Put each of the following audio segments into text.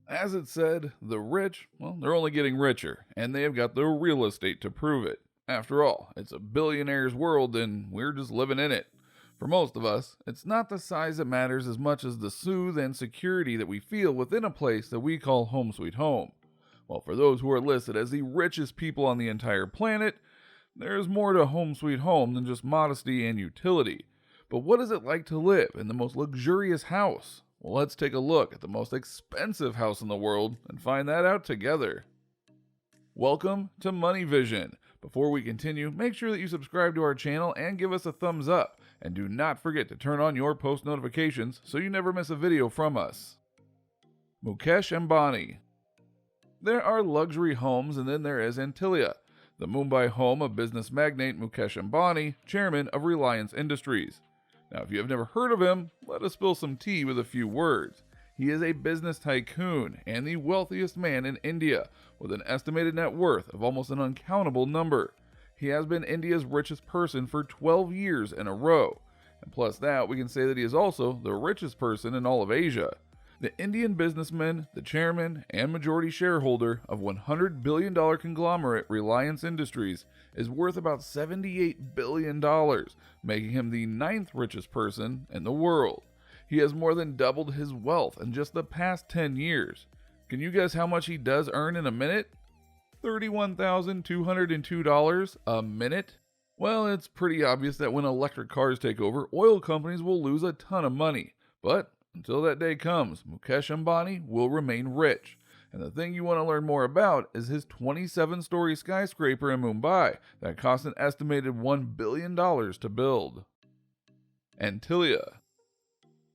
As it said, the rich, well, they're only getting richer, and they have got the real estate to prove it. After all, it's a billionaire's world, and we're just living in it. For most of us, it's not the size that matters as much as the soothe and security that we feel within a place that we call home sweet home. Well, for those who are listed as the richest people on the entire planet, there's more to home sweet home than just modesty and utility. But what is it like to live in the most luxurious house? Well, let's take a look at the most expensive house in the world and find that out together. Welcome to Money Vision. Before we continue, make sure that you subscribe to our channel and give us a thumbs up. And do not forget to turn on your post notifications so you never miss a video from us. Mukesh Ambani. There are luxury homes, and then there is Antilia, the Mumbai home of business magnate Mukesh Ambani, chairman of Reliance Industries. Now, if you have never heard of him, let us spill some tea with a few words. He is a business tycoon and the wealthiest man in India, with an estimated net worth of almost an uncountable number. He has been India's richest person for 12 years in a row. And plus that, we can say that he is also the richest person in all of Asia. The Indian businessman, the chairman, and majority shareholder of $100 billion conglomerate Reliance Industries is worth about $78 billion, making him the ninth richest person in the world. He has more than doubled his wealth in just the past 10 years. Can you guess how much he does earn in a minute? $31,202 a minute? Well, it's pretty obvious that when electric cars take over, oil companies will lose a ton of money. But until that day comes, Mukesh Ambani will remain rich. And the thing you want to learn more about is his 27-story skyscraper in Mumbai that cost an estimated $1 billion to build. Antilia.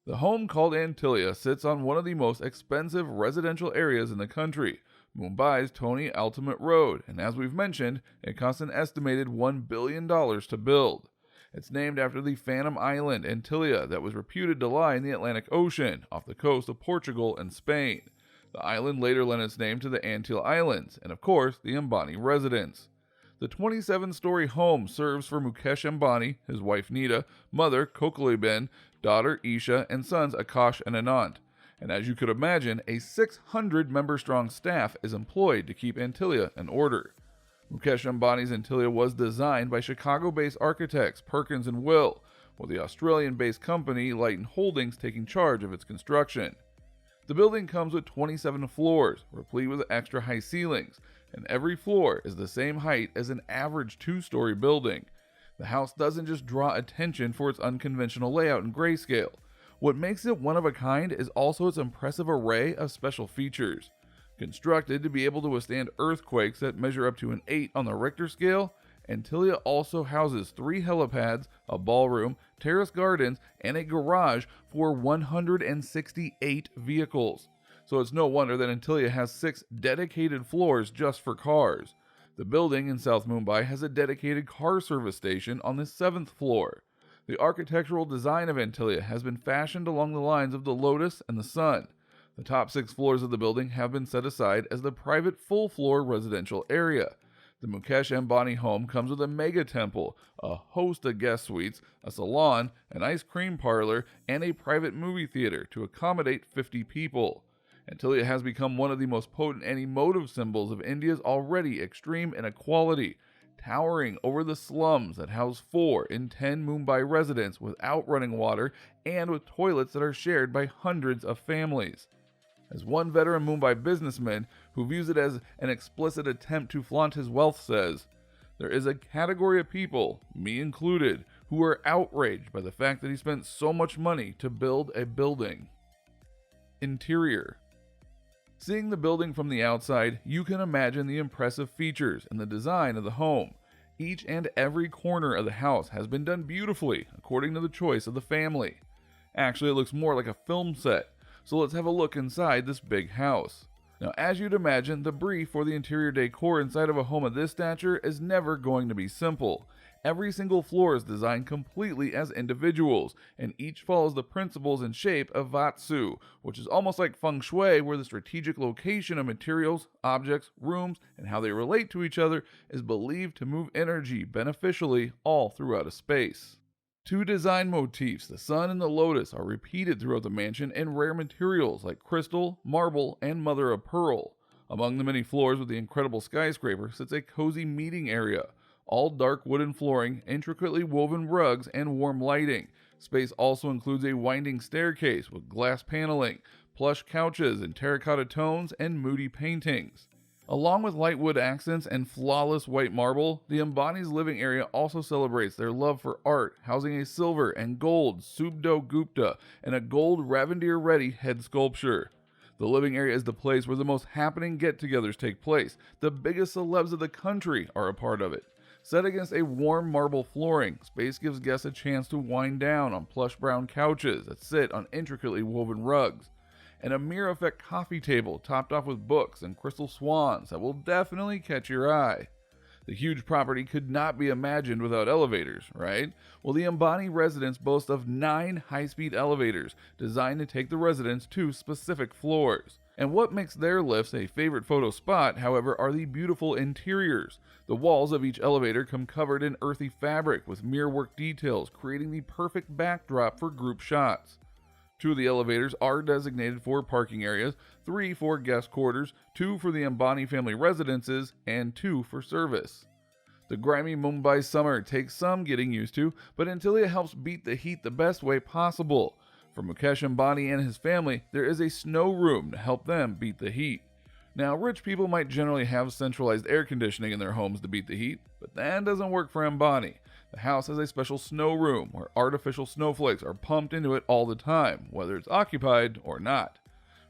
The home called Antilia sits on one of the most expensive residential areas in the country, Mumbai's Tony Ultimate Road, and as we've mentioned, it cost an estimated $1 billion to build. It's named after the Phantom Island, Antilia, that was reputed to lie in the Atlantic Ocean, off the coast of Portugal and Spain. The island later lent its name to the Antilia Islands, and of course, the Ambani residence. The 27-story home serves for Mukesh Ambani, his wife Nita, mother Kokaliben, daughter Isha, and sons Akash and Anant. And as you could imagine, a 600-member strong staff is employed to keep Antilia in order. Mukesh Ambani's Antilia was designed by Chicago-based architects Perkins and Will, with the Australian-based company Lighton Holdings taking charge of its construction. The building comes with 27 floors, replete with extra high ceilings, and every floor is the same height as an average two-story building. The house doesn't just draw attention for its unconventional layout and grayscale. What makes it one of a kind is also its impressive array of special features. Constructed to be able to withstand earthquakes that measure up to an 8 on the Richter scale, Antilia also houses 3 helipads, a ballroom, terrace gardens, and a garage for 168 vehicles. So it's no wonder that Antilia has 6 dedicated floors just for cars. The building in South Mumbai has a dedicated car service station on the 7th floor. The architectural design of Antilia has been fashioned along the lines of the lotus and the sun. The top 6 floors of the building have been set aside as the private full-floor residential area. The Mukesh Ambani home comes with a mega temple, a host of guest suites, a salon, an ice cream parlor, and a private movie theater to accommodate 50 people. Antilia has become one of the most potent and emotive symbols of India's already extreme inequality, towering over the slums that house 4 in 10 Mumbai residents without running water and with toilets that are shared by hundreds of families. As one veteran Mumbai businessman who views it as an explicit attempt to flaunt his wealth says, "There is a category of people, me included, who are outraged by the fact that he spent so much money to build a building." Interior. Seeing the building from the outside, you can imagine the impressive features and the design of the home. Each and every corner of the house has been done beautifully, according to the choice of the family. Actually, it looks more like a film set. So let's have a look inside this big house. Now, as you'd imagine, the brief for the interior decor inside of a home of this stature is never going to be simple. Every single floor is designed completely as individuals, and each follows the principles and shape of Vatsu, which is almost like feng shui, where the strategic location of materials, objects, rooms, and how they relate to each other is believed to move energy beneficially all throughout a space. Two design motifs, the sun and the lotus, are repeated throughout the mansion in rare materials like crystal, marble, and mother of pearl. Among the many floors with the incredible skyscraper sits a cozy meeting area, all dark wooden flooring, intricately woven rugs, and warm lighting. Space also includes a winding staircase with glass paneling, plush couches in terracotta tones, and moody paintings. Along with light wood accents and flawless white marble, the Ambani's living area also celebrates their love for art, housing a silver and gold Subdo Gupta and a gold Ravender-ready head sculpture. The living area is the place where the most happening get-togethers take place. The biggest celebs of the country are a part of it. Set against a warm marble flooring, space gives guests a chance to wind down on plush brown couches that sit on intricately woven rugs, and a mirror effect coffee table topped off with books and crystal swans that will definitely catch your eye. The huge property could not be imagined without elevators, right? Well, the Ambani residence boasts of 9 high-speed elevators designed to take the residents to specific floors. And what makes their lifts a favorite photo spot, however, are the beautiful interiors. The walls of each elevator come covered in earthy fabric with mirrorwork details, creating the perfect backdrop for group shots. 2 of the elevators are designated for parking areas, 3 for guest quarters, 2 for the Ambani family residences, and 2 for service. The grimy Mumbai summer takes some getting used to, but Antilia helps beat the heat the best way possible. For Mukesh Ambani and his family, there is a snow room to help them beat the heat. Now, rich people might generally have centralized air conditioning in their homes to beat the heat, but that doesn't work for Ambani. The house has a special snow room where artificial snowflakes are pumped into it all the time, whether it's occupied or not.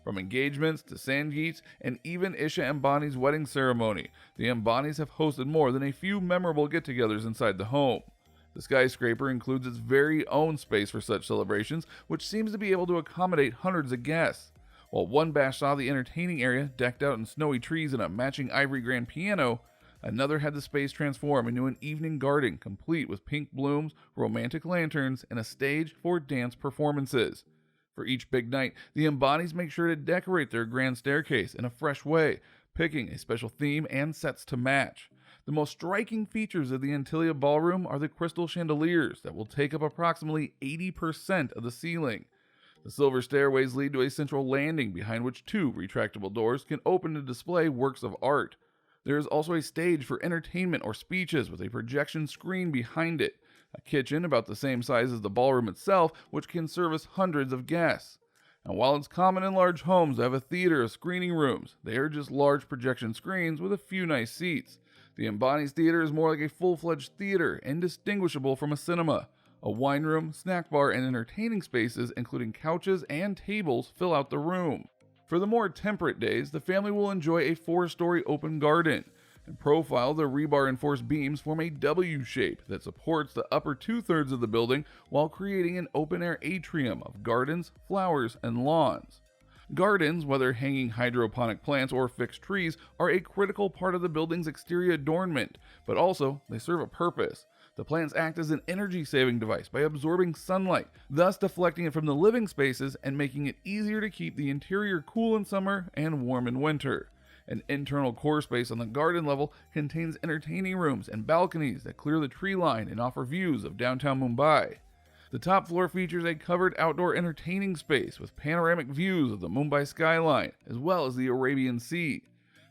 From engagements to Sangeets and even Isha Ambani's wedding ceremony, the Ambanis have hosted more than a few memorable get-togethers inside the home. The skyscraper includes its very own space for such celebrations, which seems to be able to accommodate hundreds of guests. While one bash saw the entertaining area decked out in snowy trees and a matching ivory grand piano, another had the space transform into an evening garden complete with pink blooms, romantic lanterns, and a stage for dance performances. For each big night, the Ambanis make sure to decorate their grand staircase in a fresh way, picking a special theme and sets to match. The most striking features of the Antilia ballroom are the crystal chandeliers that will take up approximately 80% of the ceiling. The silver stairways lead to a central landing behind which 2 retractable doors can open to display works of art. There is also a stage for entertainment or speeches with a projection screen behind it, a kitchen about the same size as the ballroom itself, which can service hundreds of guests. And while it's common in large homes to have a theater of screening rooms, they are just large projection screens with a few nice seats. The Ambani's theater is more like a full-fledged theater, indistinguishable from a cinema. A wine room, snack bar, and entertaining spaces, including couches and tables, fill out the room. For the more temperate days, the family will enjoy a 4-story open garden. In profile, the rebar-enforced beams form a W shape that supports the upper 2/3 of the building while creating an open-air atrium of gardens, flowers, and lawns. Gardens, whether hanging hydroponic plants or fixed trees, are a critical part of the building's exterior adornment, but also they serve a purpose. The plants act as an energy-saving device by absorbing sunlight, thus deflecting it from the living spaces and making it easier to keep the interior cool in summer and warm in winter. An internal core space on the garden level contains entertaining rooms and balconies that clear the tree line and offer views of downtown Mumbai. The top floor features a covered outdoor entertaining space with panoramic views of the Mumbai skyline, as well as the Arabian Sea.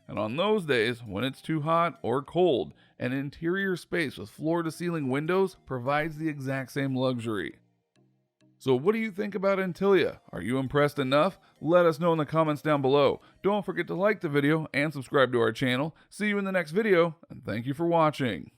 And on those days, when it's too hot or cold, an interior space with floor-to-ceiling windows provides the exact same luxury. So what do you think about Antilia? Are you impressed enough? Let us know in the comments down below. Don't forget to like the video and subscribe to our channel. See you in the next video, and thank you for watching.